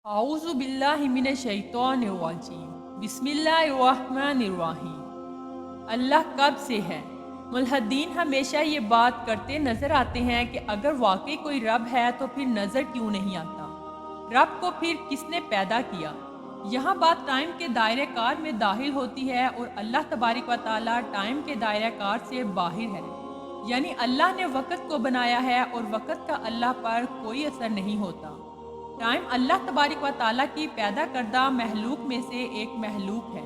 अऊज़ु बिल्लाहि मिनश शैतानिर्रजीम बिस्मिल्लाहिर्रहमानिर्रहीम। अल्लाह कब से है। मुल्हद्दीन हमेशा ये बात करते नज़र आते हैं कि अगर वाकई कोई रब है तो फिर नज़र क्यों नहीं आता, रब को फिर किसने पैदा किया। यहाँ बात टाइम के दायरे कार में दाखिल होती है और अल्लाह तबारक व तआला टाइम के दायरे कार से बाहर है, यानी अल्लाह ने वक़्त को बनाया है और वक़्त का अल्लाह पर कोई असर नहीं होता। टाइम अल्लाह तबारक व तआला की पैदा करदा महलूक में से एक महलूक है,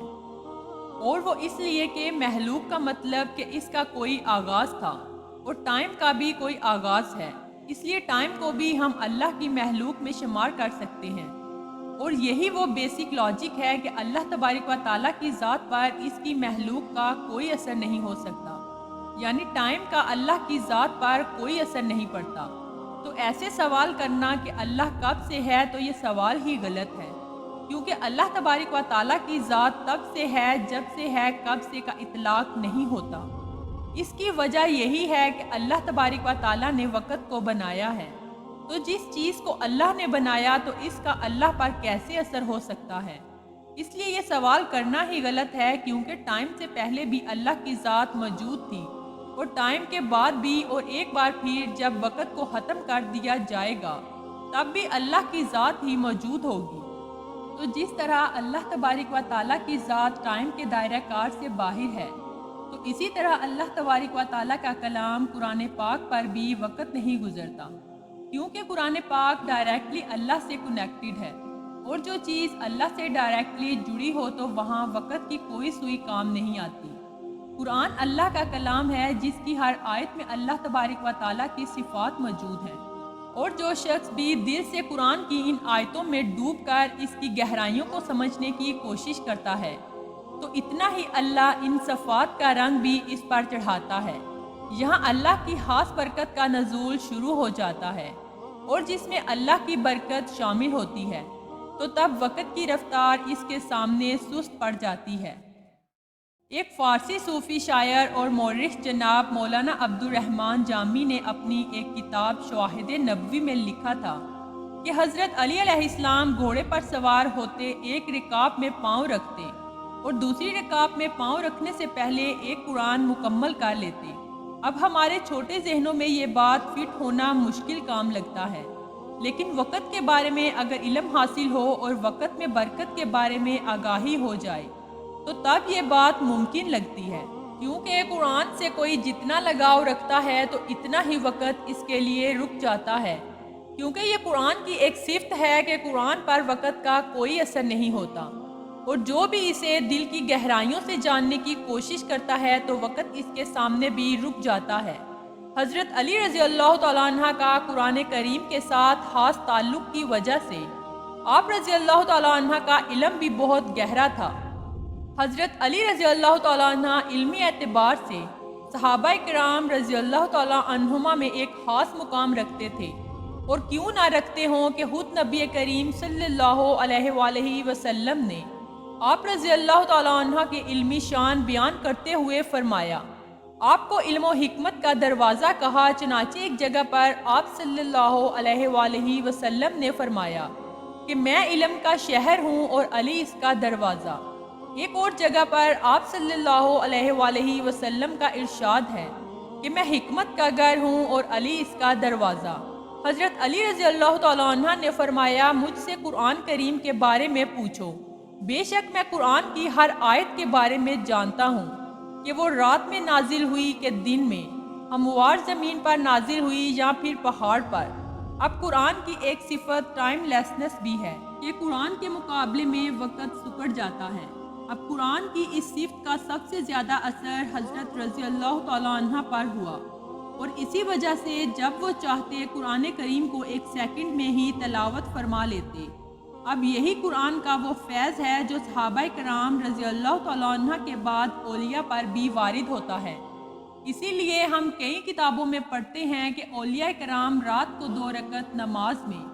और वो इसलिए कि महलूक का मतलब कि इसका कोई आगाज़ था और टाइम का भी कोई आगाज़ है, इसलिए टाइम को भी हम अल्लाह की महलूक में शुमार कर सकते हैं। और यही वो बेसिक लॉजिक है कि अल्लाह तबारक व तआला की ज़ात पर इसकी महलूक का कोई असर नहीं हो सकता, यानी टाइम का अल्लाह की ज़ात पर कोई असर नहीं पड़ता। तो ऐसे सवाल करना कि अल्लाह कब से है, तो ये सवाल ही गलत है, क्योंकि अल्लाह तबारक व तआला की ज़ात तब से है जब से है, कब से का इतलाक नहीं होता। इसकी वजह यही है कि अल्लाह तबारक व तआला ने वक़्त को बनाया है, तो जिस चीज़ को अल्लाह ने बनाया तो इसका अल्लाह पर कैसे असर हो सकता है। इसलिए ये सवाल करना ही गलत है, क्योंकि टाइम से पहले भी अल्लाह की ज़ात मौजूद थी और टाइम के बाद भी, और एक बार फिर जब वक़्त को ख़त्म कर दिया जाएगा तब भी अल्लाह की ज़ात ही मौजूद होगी। तो जिस तरह अल्लाह तबारक व तआला की ज़ात टाइम के दायरा कार से बाहर है, तो इसी तरह अल्लाह तबारक व तआला का कलाम कुरान पाक पर भी वक़्त नहीं गुज़रता, क्योंकि कुरान पाक डायरेक्टली अल्लाह से कनेक्टेड है, और जो चीज़ अल्लाह से डायरेक्टली जुड़ी हो तो वहाँ वक़्त की कोई सुई काम नहीं आती। कुरान अल्लाह का कलाम है जिसकी हर आयत में अल्लाह तबारक व तआला की सिफ़ात मौजूद हैं, और जो शख्स भी दिल से कुरान की इन आयतों में डूबकर इसकी गहराइयों को समझने की कोशिश करता है, तो इतना ही अल्लाह इन सिफ़ात का रंग भी इस पर चढ़ाता है। यहाँ अल्लाह की खास बरकत का नज़ूल शुरू हो जाता है, और जिसमें अल्लाह की बरकत शामिल होती है, तो तब वक़्त की रफ्तार इसके सामने सुस्त पड़ जाती है। एक फ़ारसी सूफ़ी शायर और मौरिख़ जनाब मौलाना अब्दुर्रहमान जामी ने अपनी एक किताब शवाहिद नबवी में लिखा था कि हज़रत अली अलैहिस्सलाम घोड़े पर सवार होते एक रिकाब में पाँव रखते और दूसरी रिकाब में पाँव रखने से पहले एक कुरान मुकम्मल कर लेते। अब हमारे छोटे जहनों में ये बात फिट होना मुश्किल काम लगता है, लेकिन वक़्त के बारे में अगर इल्म हासिल हो और वक़्त में बरकत के बारे में आगाही हो जाए तो तब ये बात मुमकिन लगती है, क्योंकि कुरान से कोई जितना लगाव रखता है तो इतना ही वक़्त इसके लिए रुक जाता है, क्योंकि ये कुरान की एक सिफ़त है कि कुरान पर वक़्त का कोई असर नहीं होता, और जो भी इसे दिल की गहराइयों से जानने की कोशिश करता है तो वक़्त इसके सामने भी रुक जाता है। हज़रत अली रज़ी अल्लाह तआला अन्हा का कुरान करीम के साथ खास ताल्लुक़ की वजह से आप रज़ी अल्लाह तआला अन्हा का इल्म भी बहुत गहरा था। हज़रत अली रज़ी अल्लाह तआला अन्हा इल्मी एतबार से सहाबा किराम रज़ी अल्लाह तआला अन्हुमा में एक ख़ास मुकाम रखते थे, और क्यों ना रखते हों कि खुद नबी करीम सल्लल्लाहु अलैहि वसल्लम ने आप रज़ी अल्लाह तआला अन्हा के इल्मी शान बयान करते हुए फरमाया, आपको इल्म व हिकमत का दरवाज़ा कहा। चनाचे एक जगह पर आप सल्लल्लाहु अलैहि वसल्लम ने फरमाया कि मैं इल्म का शहर हूँ और अली इसका दरवाज़ा। एक और जगह पर आप सल्लल्लाहु अलैहि वसल्लम का इरशाद है कि मैं हिकमत का घर हूँ और अली इसका दरवाज़ा। हज़रत अली रज़ी अल्लाह तआला अन्हा ने फरमाया, मुझसे कुरान करीम के बारे में पूछो, बेशक मैं कुरान की हर आयत के बारे में जानता हूँ कि वो रात में नाजिल हुई कि दिन में, हमवार ज़मीन पर नाजिल हुई या फिर पहाड़ पर। अब कुरान की एक सिफत टाइमलेसनेस भी है कि कुरान के मुकाबले में वक़्त सिकुड़ जाता है। अब कुरान की इस सिफ़त का सबसे ज़्यादा असर हज़रत रज़ी अल्लाह तआला अन्हा पर हुआ, और इसी वजह से जब वो चाहते कुरान करीम को एक सेकंड में ही तलावत फरमा लेते। अब यही कुरान का वो फैज़ है जो सहाबाए किराम रज़ी अल्लाह तआला अन्हा के बाद औलिया पर भी वारिद होता है। इसीलिए हम कई किताबों में पढ़ते हैं कि औलिया किराम रात को 2 रकत नमाज में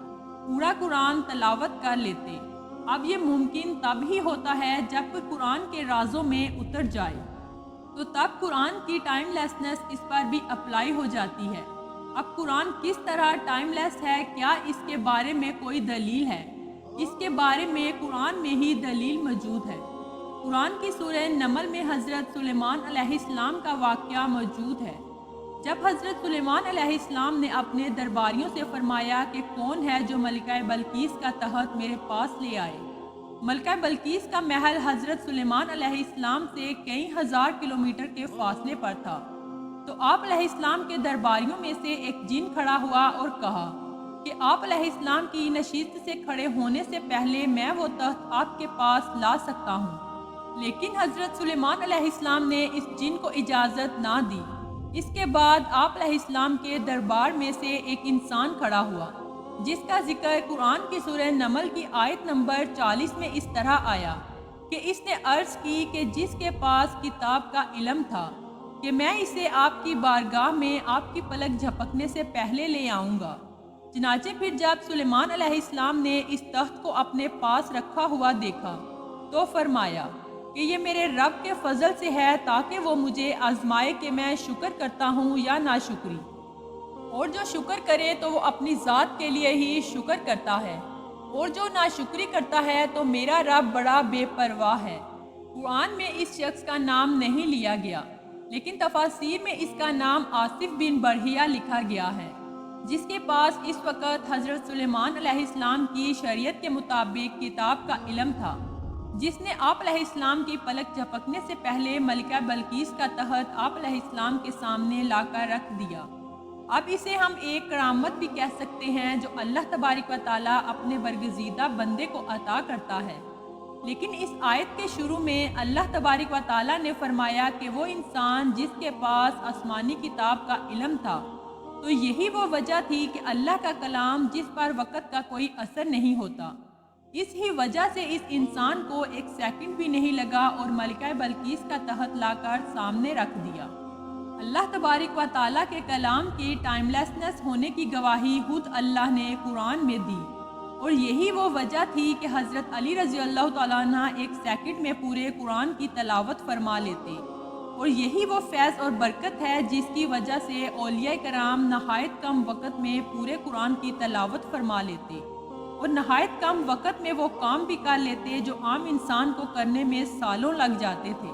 पूरा कुरान तलावत कर लेते। अब ये मुमकिन तब ही होता है जब कोई कुरान के राज़ों में उतर जाए, तो तब कुरान की टाइमलेसनेस इस पर भी अप्लाई हो जाती है। अब कुरान किस तरह टाइमलेस है, क्या इसके बारे में कोई दलील है? اس کے بارے میں قرآن میں ہی دلیل موجود ہے۔ قرآن کی سورہ نمل میں حضرت سلیمان علیہ السلام کا واقعہ موجود ہے۔ جب حضرت سلیمان علیہ السلام نے اپنے درباریوں سے فرمایا کہ کون ہے جو ملکہ بلقیس کا تخت میرے پاس لے آئے۔ ملکہ بلقیس کا محل حضرت سلیمان علیہ السلام سے کئی ہزار کلومیٹر کے فاصلے پر تھا، تو آپ علیہ السلام کے درباریوں میں سے ایک جن کھڑا ہوا اور کہا کہ آپ علیہ السلام کی نشست سے کھڑے ہونے سے پہلے میں وہ تخت آپ کے پاس لا سکتا ہوں۔ لیکن حضرت سلیمان علیہ السلام نے اس جن کو اجازت نہ دی۔ اس کے بعد آپ علیہ السلام کے دربار میں سے ایک انسان کھڑا ہوا، جس کا ذکر قرآن کی سورہ نمل کی آیت نمبر 40 میں اس طرح آیا کہ اس نے عرض کی کہ جس کے پاس کتاب کا علم تھا کہ میں اسے آپ کی بارگاہ میں آپ کی پلک جھپکنے سے پہلے لے آؤں گا۔ چنانچہ پھر جب سلیمان علیہ السلام نے اس تخت کو اپنے پاس رکھا ہوا دیکھا تو فرمایا کہ یہ میرے رب کے فضل سے ہے، تاکہ وہ مجھے آزمائے کہ میں شکر کرتا ہوں یا ناشکری، اور جو شکر کرے تو وہ اپنی ذات کے لیے ہی شکر کرتا ہے، اور جو ناشکری کرتا ہے تو میرا رب بڑا بے پرواہ ہے۔ قرآن میں اس شخص کا نام نہیں لیا گیا، لیکن تفاسیر میں اس کا نام آصف بن برہیہ لکھا گیا ہے، جس کے پاس اس وقت حضرت سلیمان علیہ السلام کی شریعت کے مطابق کتاب کا علم تھا، جس نے آپ علیہ السلام کی پلک جھپکنے سے پہلے ملکہ بلقیس کا تخت آپ علیہ السلام کے سامنے لا کر رکھ دیا۔ اب اسے ہم ایک کرامت بھی کہہ سکتے ہیں جو اللہ تبارک و تعالیٰ اپنے برگزیدہ بندے کو عطا کرتا ہے۔ لیکن اس آیت کے شروع میں اللہ تبارک و تعالیٰ نے فرمایا کہ وہ انسان جس کے پاس آسمانی کتاب کا علم تھا، تو یہی وہ وجہ تھی کہ اللہ کا کلام جس پر وقت کا کوئی اثر نہیں ہوتا، اس ہی وجہ سے اس انسان کو ایک سیکنڈ بھی نہیں لگا اور ملکہ بلقیس کا تخت لا کر سامنے رکھ دیا۔ اللہ تبارک و تعالیٰ کے کلام کی ٹائم لیسنس ہونے کی گواہی خود اللہ نے قرآن میں دی، اور یہی وہ وجہ تھی کہ حضرت علی رضی اللہ تعالیٰ عنہ ایک سیکنڈ میں پورے قرآن کی تلاوت فرما لیتے، اور یہی وہ فیض اور برکت ہے جس کی وجہ سے اولیاء کرام نہایت کم وقت میں پورے قرآن کی تلاوت فرما لیتے، اور نہایت کم وقت میں وہ کام بھی کر لیتے جو عام انسان کو کرنے میں سالوں لگ جاتے تھے۔